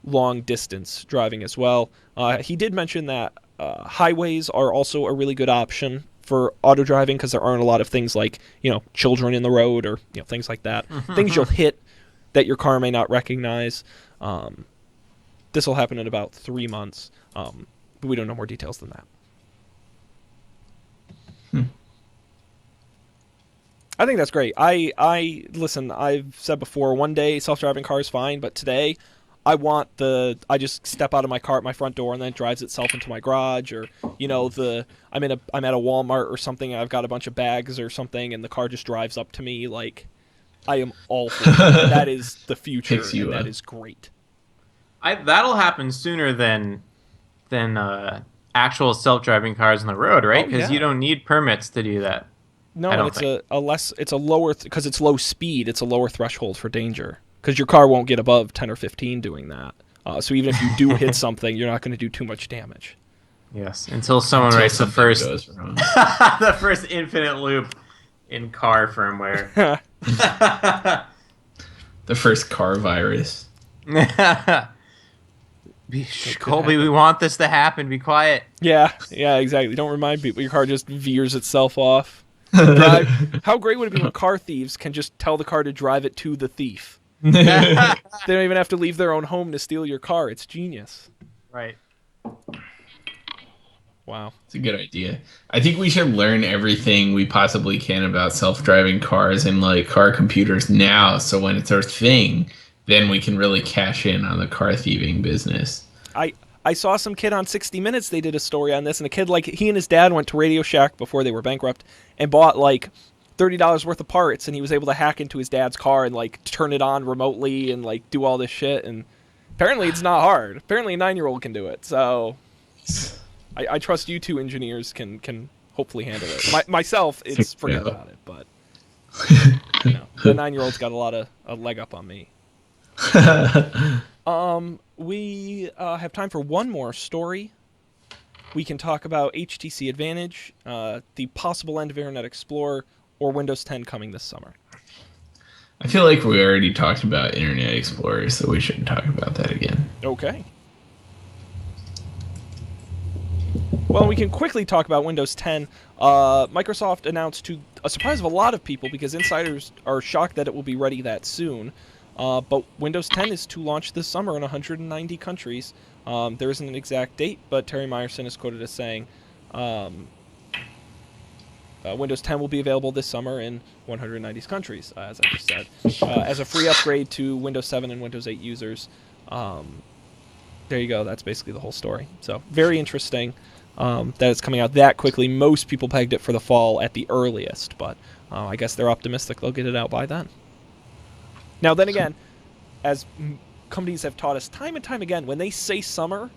long-distance driving as well. He did mention that highways are also a really good option for auto driving because there aren't a lot of things like, children in the road or things like that. Things you'll hit that your car may not recognize. This will happen in about 3 months, but we don't know more details than that. I think that's great. Listen, I've said before, one day self-driving car is fine, but today I just step out of my car at my front door and then it drives itself into my garage, or I'm at a Walmart or something and I've got a bunch of bags or something and the car just drives up to me. Like, I am all for that. That is the future, and that is great. That'll happen sooner than actual self-driving cars on the road, right? Because you don't need permits to do that. No, it's a lower because it's low speed. It's a lower threshold for danger. Because your car won't get above 10 or 15 doing that. So even if you do hit something, you're not going to do too much damage. Yes, until someone writes the first the first infinite loop in car firmware. The first car virus. Colby, we want this to happen. Be quiet. Yeah, exactly. Don't remind people. Your car just veers itself off. How great would it be when car thieves can just tell the car to drive it to the thief? They don't even have to leave their own home to steal your car. It's genius. Right. Wow. It's a good idea. I think we should learn everything we possibly can about self-driving cars and car computers now, so when it's our thing, then we can really cash in on the car thieving business. I saw some kid on 60 Minutes, they did a story on this, and a kid, he and his dad went to Radio Shack before they were bankrupt and bought $30 worth of parts, and he was able to hack into his dad's car and turn it on remotely and do all this shit. And apparently it's not hard. Apparently a 9-year-old can do it. So I trust you two engineers can hopefully handle it. Myself, it's forget about it. But the 9-year-old's got a leg up on me. We have time for one more story. We can talk about HTC Advantage, the possible end of Internet Explorer, or Windows 10 coming this summer. I feel like we already talked about Internet Explorer, so we shouldn't talk about that again. Okay. Well, we can quickly talk about Windows 10. Microsoft announced, to a surprise of a lot of people, because insiders are shocked that it will be ready that soon, but Windows 10 is to launch this summer in 190 countries. There isn't an exact date, but Terry Myerson is quoted as saying, Windows 10 will be available this summer in 190 countries, as I just said, as a free upgrade to Windows 7 and Windows 8 users. There you go. That's basically the whole story. So very interesting that it's coming out that quickly. Most people pegged it for the fall at the earliest, but I guess they're optimistic they'll get it out by then. Now, then again, as companies have taught us time and time again, when they say summer,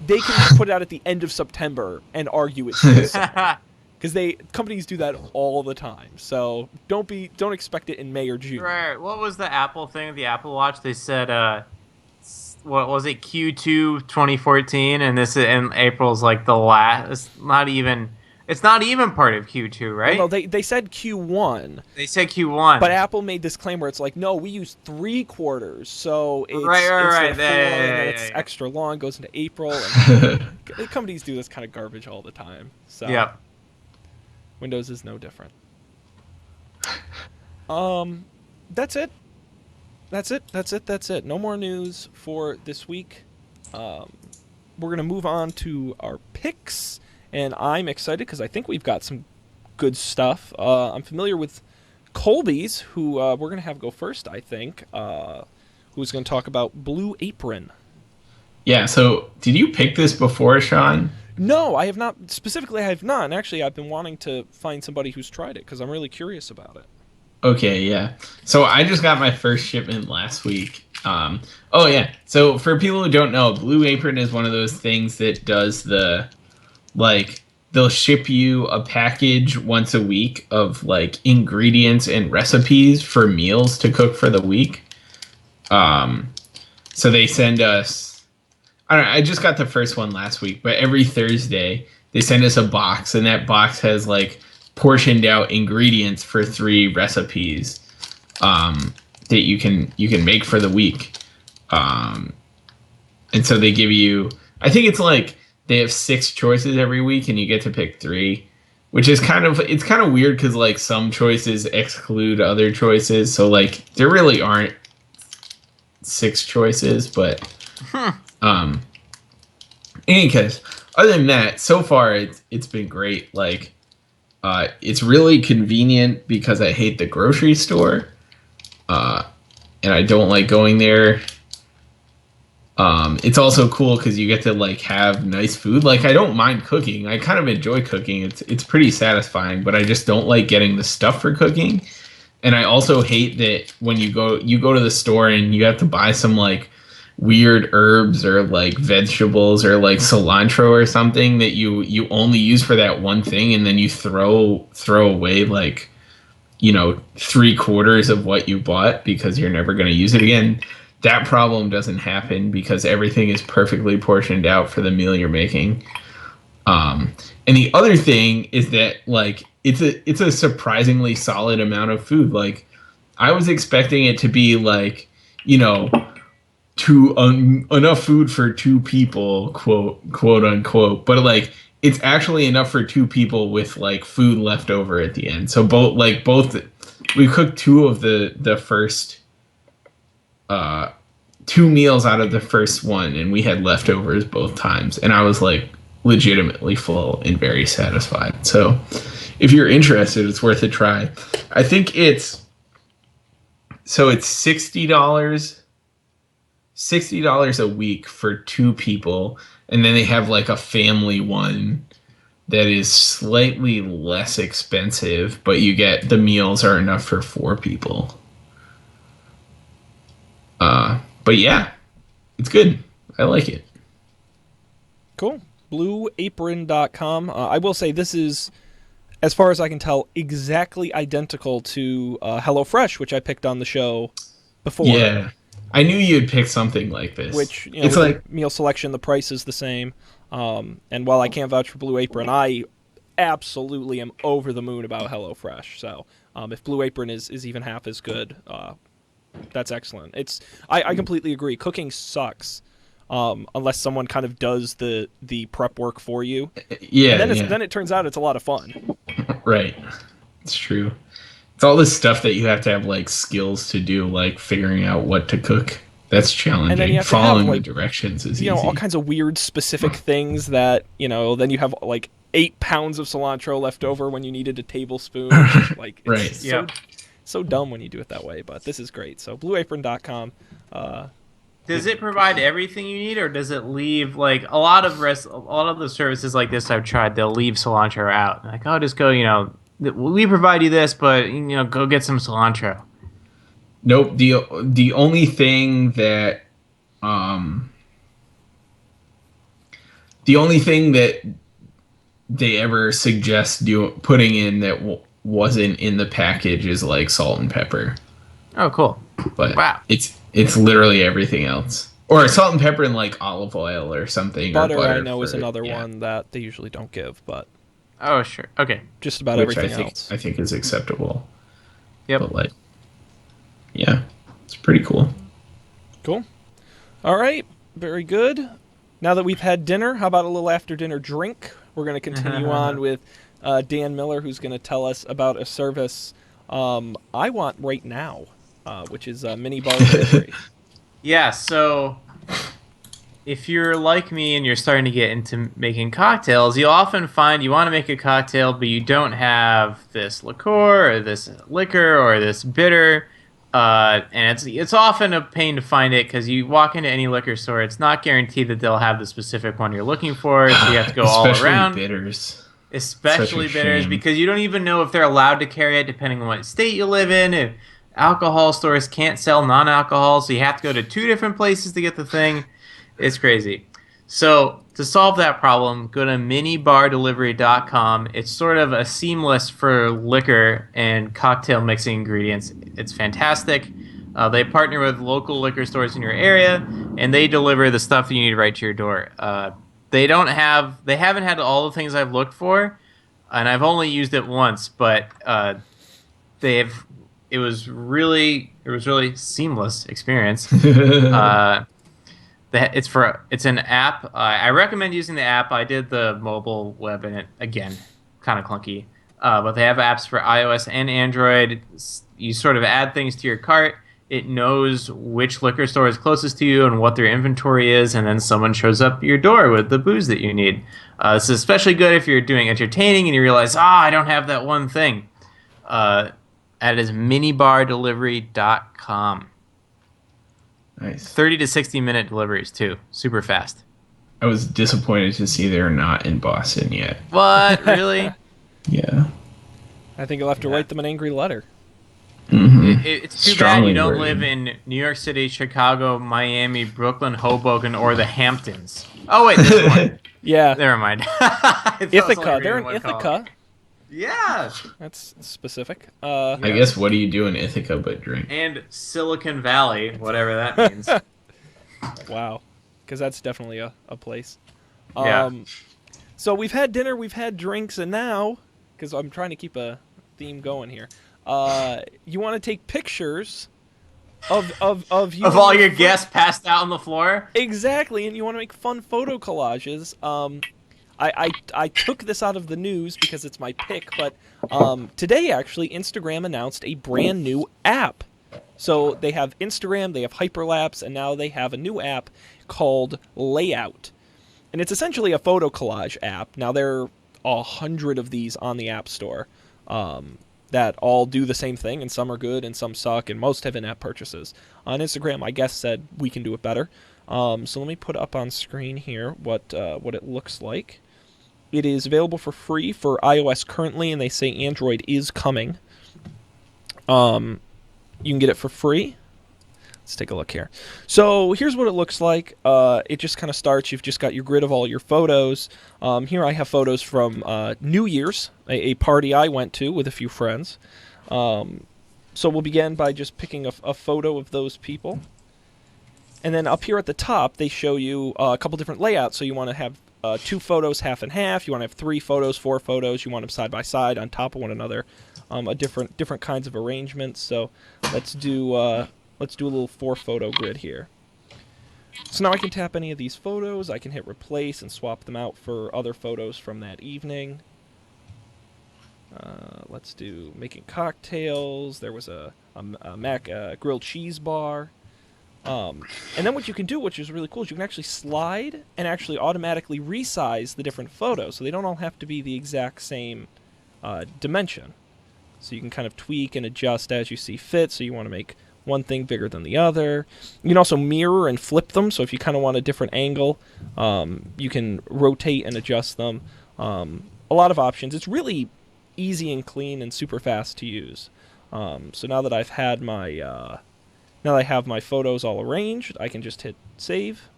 they can put it out at the end of September and argue it's summer. Because companies do that all the time, so don't expect it in May or June. Right. What was the Apple thing? The Apple Watch. They said, what was it? Q2 2014, and April's the last. It's not even part of Q2, right? Well, no, they said Q1. They said Q1, but Apple made this claim where it's no, we use 3 quarters, so it's right. It's extra long, goes into April. And companies do this kind of garbage all the time. So. Yeah. Windows is no different. That's it. No more news for this week. we're going to move on to our picks, and I'm excited because I think we've got some good stuff. I'm familiar with Colby's, who we're going to have go first, I think, who's going to talk about Blue Apron. Yeah, so did you pick this before, Sean? No, I have not. Specifically, I have not. And actually, I've been wanting to find somebody who's tried it because I'm really curious about it. Okay, yeah. So I just got my first shipment last week. Oh yeah. So for people who don't know, Blue Apron is one of those things that does they'll ship you a package once a week of like ingredients and recipes for meals to cook for the week. So they send us, I don't know, I just got the first one last week, but every Thursday they send us a box, and that box has like portioned out ingredients for 3 recipes that you can make for the week. And so they give you, I think it's like they have 6 choices every week and you get to pick 3, which is kind of weird because like some choices exclude other choices. So like there really aren't 6 choices, but in any case, other than that, so far it's been great. Like it's really convenient because I hate the grocery store, and I don't like going there. It's also cool because you get to like have nice food. Like I don't mind cooking. I kind of enjoy cooking. It's pretty satisfying, but I just don't like getting the stuff for cooking. And I also hate that when you go to the store and you have to buy some like weird herbs or like vegetables or like cilantro or something that you only use for that one thing, and then you throw away like, you know, 3/4 of what you bought because you're never going to use it again. That problem doesn't happen because everything is perfectly portioned out for the meal you're making. And the other thing is that like it's a surprisingly solid amount of food. Like I was expecting it to be like, you know, enough food for 2 people, quote unquote, but like it's actually enough for 2 people with like food left over at the end. So both we cooked 2 of the first 2 meals out of the first one, and we had leftovers both times, and I was like legitimately full and very satisfied. So if you're interested, it's worth a try. I think it's $60 a week for 2 people, and then they have like a family one that is slightly less expensive, but you get the meals are enough for 4 people. But yeah, it's good. I like it. Cool. BlueApron.com. I will say this is, as far as I can tell, exactly identical to HelloFresh, which I picked on the show before. Yeah. I knew you'd pick something like this. Which, you know, it's like meal selection, the price is the same. And while I can't vouch for Blue Apron, I absolutely am over the moon about HelloFresh. So if Blue Apron is even half as good, that's excellent. I completely agree. Cooking sucks unless someone kind of does the prep work for you. Yeah. And then it turns out it's a lot of fun. Right. It's true. It's all this stuff that you have to have like skills to do, like figuring out what to cook. That's challenging. And then you have Following to have, like, the directions is you know, easy. all kinds of weird specific things that, you know, then you have like 8 pounds of cilantro left over when you needed a tablespoon. Like, it's Right. so dumb when you do it that way, but this is great. So blueapron.com. Does it provide everything you need, or does it leave like a lot of the services like this I've tried? They'll leave cilantro out. Like, oh, just go, you know, we provide you this, but you know, go get some cilantro. Nope. The only thing that they ever suggest putting in that wasn't in the package is like salt and pepper. Oh, cool. But wow, it's literally everything else, or salt and pepper and like olive oil or something. Butter, or butter I know, is another one that they usually don't give, but oh sure, okay, just about which everything else I think is acceptable. Yep. But like, yeah, it's pretty cool. Cool. All right, very good. Now that we've had dinner, how about a little after dinner drink? We're going to continue on with Dan Miller, who's going to tell us about a service I want right now, which is mini bar delivery. Yeah, so if you're like me and you're starting to get into making cocktails, you'll often find you want to make a cocktail, but you don't have this liqueur or this liquor or this bitter. And it's often a pain to find it because you walk into any liquor store, it's not guaranteed that they'll have the specific one you're looking for, so you have to go all Especially around. bitters. Especially Such a bitters, shame. because you don't even know if they're allowed to carry it depending on what state you live in. If alcohol stores can't sell non-alcohol, so you have to go to 2 different places to get the thing. It's crazy. So to solve that problem, go to minibardelivery.com. It's sort of a seamless for liquor and cocktail mixing ingredients. It's fantastic. They partner with local liquor stores in your area, and they deliver the stuff that you need right to your door. They haven't had all the things I've looked for, and I've only used it once, but it was really seamless experience. It's an app. I recommend using the app. I did the mobile web, and it again kind of clunky. But they have apps for iOS and Android. You sort of add things to your cart. It knows which liquor store is closest to you and what their inventory is, and then someone shows up at your door with the booze that you need. This is especially good if you're doing entertaining and you realize, I don't have that one thing. That is minibardelivery.com. Nice. 30 to 60-minute deliveries, too. Super fast. I was disappointed to see they're not in Boston yet. What? Really? Yeah. I think you'll have to write them an angry letter. Mm-hmm. It's too Strongly bad you don't worded. live in New York City, Chicago, Miami, Brooklyn, Hoboken, or the Hamptons. Oh, wait, there's one. Yeah. Never mind. I thought I was only Ithaca. They're in reading one Ithaca. column. Yeah. That's specific. I guess what do you do in Ithaca but drink? And Silicon Valley, whatever that means. Wow. Because that's definitely a place. Yeah. So we've had dinner, we've had drinks, and now, because I'm trying to keep a theme going here, you want to take pictures of you Of all your guests passed out on the floor? Exactly, and you want to make fun photo collages. I took this out of the news because it's my pick, but today actually Instagram announced a brand new app. So they have Instagram, they have Hyperlapse, and now they have a new app called Layout. And it's essentially a photo collage app. Now there are 100 of these on the App Store that all do the same thing, and some are good and some suck, and most have in-app purchases. On Instagram, I guess said we can do it better. So let me put up on screen here what it looks like. It is available for free for iOS currently, and they say Android is coming. You can get it for free. Let's take a look here. So here's what it looks like. It just kind of starts. You've just got your grid of all your photos. Here I have photos from New Year's, a party I went to with a few friends. So we'll begin by just picking a photo of those people. And then up here at the top, they show you a couple different layouts. So you want to have 2 photos half and half. You want to have 3 photos, 4 photos. You want them side by side on top of one another. Different kinds of arrangements. So let's do a little 4-photo grid here. So now I can tap any of these photos. I can hit replace and swap them out for other photos from that evening. Let's do making cocktails. There was a grilled cheese bar. And then what you can do, which is really cool, is you can actually slide and actually automatically resize the different photos, so they don't all have to be the exact same dimension. So you can kind of tweak and adjust as you see fit, so you want to make one thing bigger than the other. You can also mirror and flip them, so if you kind of want a different angle, you can rotate and adjust them. A lot of options. It's really easy and clean and super fast to use. So now that I've had my... now that I have my photos all arranged, I can just hit save.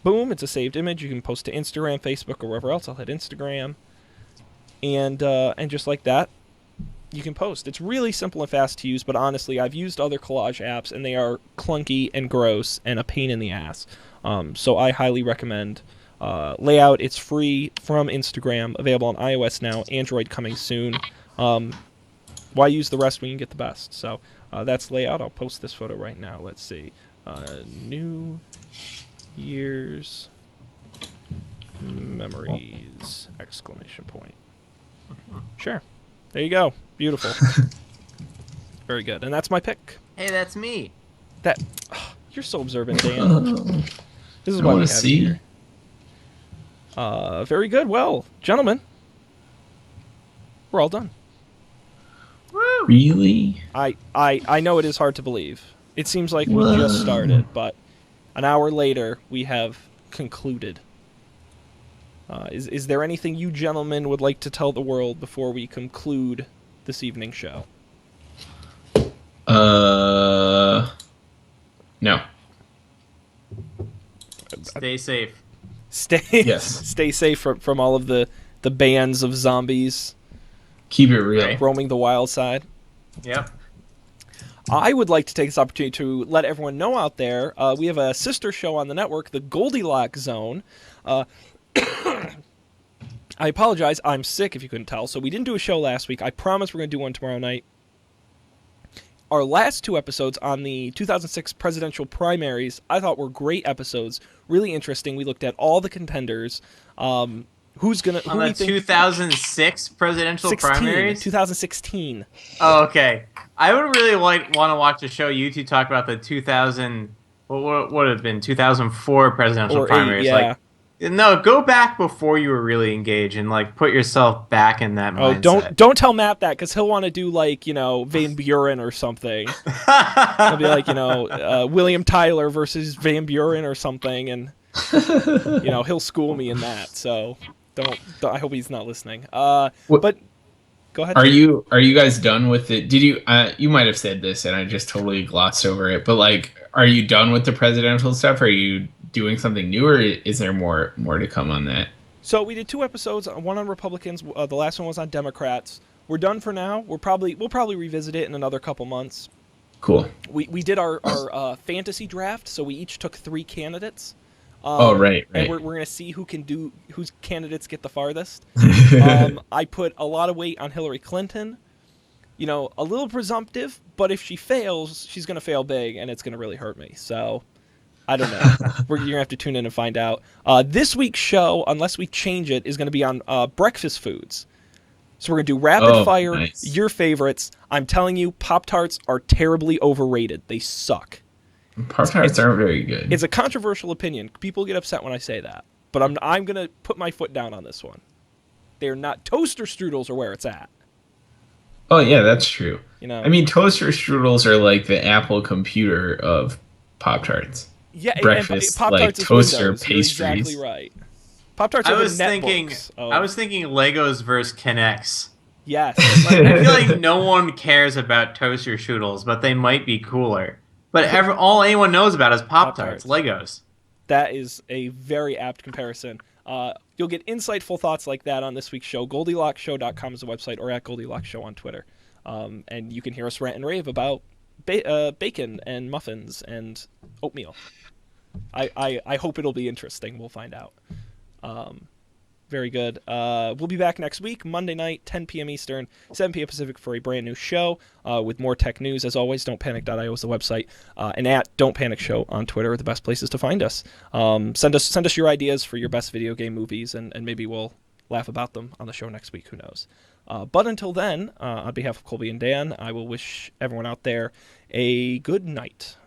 Boom, it's a saved image. You can post to Instagram, Facebook, or wherever else. I'll hit Instagram. And just like that, you can post. It's really simple and fast to use, but honestly, I've used other collage apps, and they are clunky and gross and a pain in the ass. So I highly recommend Layout. It's free from Instagram, available on iOS now, Android coming soon. Why use the rest when you can get the best? So that's Layout. I'll post this photo right now. Let's see. New Year's memories! Exclamation point. Sure. There you go. Beautiful. Very good. And that's my pick. Hey, that's me. You're so observant, Dan. This is I why we want have to you see. here. Very good. Well, gentlemen, we're all done. Woo! Really? I know it is hard to believe. It seems like we Whoa. just started, but an hour later we have concluded. Is there anything you gentlemen would like to tell the world before we conclude this evening's show? No. Stay safe. Yes. Stay safe from all of the bands of zombies Keep it real. Right. roaming the wild side. Yep. I would like to take this opportunity to let everyone know out there, we have a sister show on the network, the Goldilocks Zone. I apologize, I'm sick if you couldn't tell, so we didn't do a show last week. I promise we're going to do one tomorrow night. Our last two episodes on the 2006 presidential primaries I thought were great episodes, really interesting. We looked at all the contenders. Who's going to... On the 2006 presidential primaries? 2016. Oh, okay. I would really want to watch a show you two talk about the 2000... What would it have been? 2004 presidential Or primaries. 8, yeah. No, go back before you were really engaged and put yourself back in that mindset. Don't tell Matt that, because he'll want to do Van Buren or something. He'll be like, William Tyler versus Van Buren or something, and he'll school me in that. So don't I hope he's not listening. But go ahead. Are you guys done with it? Did you you might have said this and I just totally glossed over it, but are you done with the presidential stuff? Are you doing something new, or is there more to come on that? So we did 2 episodes, one on Republicans, the last one was on Democrats. We're done for now. We'll probably revisit it in another couple months. Cool. We did our fantasy draft, so we each took 3 candidates. Right. And we're going to see whose candidates get the farthest. I put a lot of weight on Hillary Clinton. A little presumptive, but if she fails, she's going to fail big, and it's going to really hurt me. So I don't know. You're going to have to tune in and find out. This week's show, unless we change it, is going to be on breakfast foods. So we're going to do rapid fire, nice. Your favorites. I'm telling you, Pop-Tarts are terribly overrated. They suck. Pop-Tarts aren't very good. It's a controversial opinion. People get upset when I say that. But I'm going to put my foot down on this one. They're not... Toaster strudels are where it's at. Oh, yeah, that's true. I mean, toaster strudels are like the Apple computer of Pop-Tarts. Yeah, breakfast, and Pop-Tarts is toaster Windows. pastries. You're exactly right. Pop-Tarts are I was the thinking Legos versus Kinects. Yes. I feel like no one cares about toaster strudels, but they might be cooler. But all anyone knows about is Pop-Tarts, Legos. That is a very apt comparison. You'll get insightful thoughts like that on this week's show. GoldilocksShow.com is the website, or at Goldilocks Show on Twitter. And you can hear us rant and rave about bacon and muffins and oatmeal. I hope it'll be interesting. We'll find out. Very good. We'll be back next week, Monday night, 10 p.m. Eastern, 7 p.m. Pacific, for a brand new show with more tech news. As always, don'tpanic.io is the website, and at Don't Panic Show on Twitter are the best places to find us. Send us your ideas for your best video game movies, and maybe we'll laugh about them on the show next week. Who knows? But until then, on behalf of Colby and Dan, I will wish everyone out there a good night.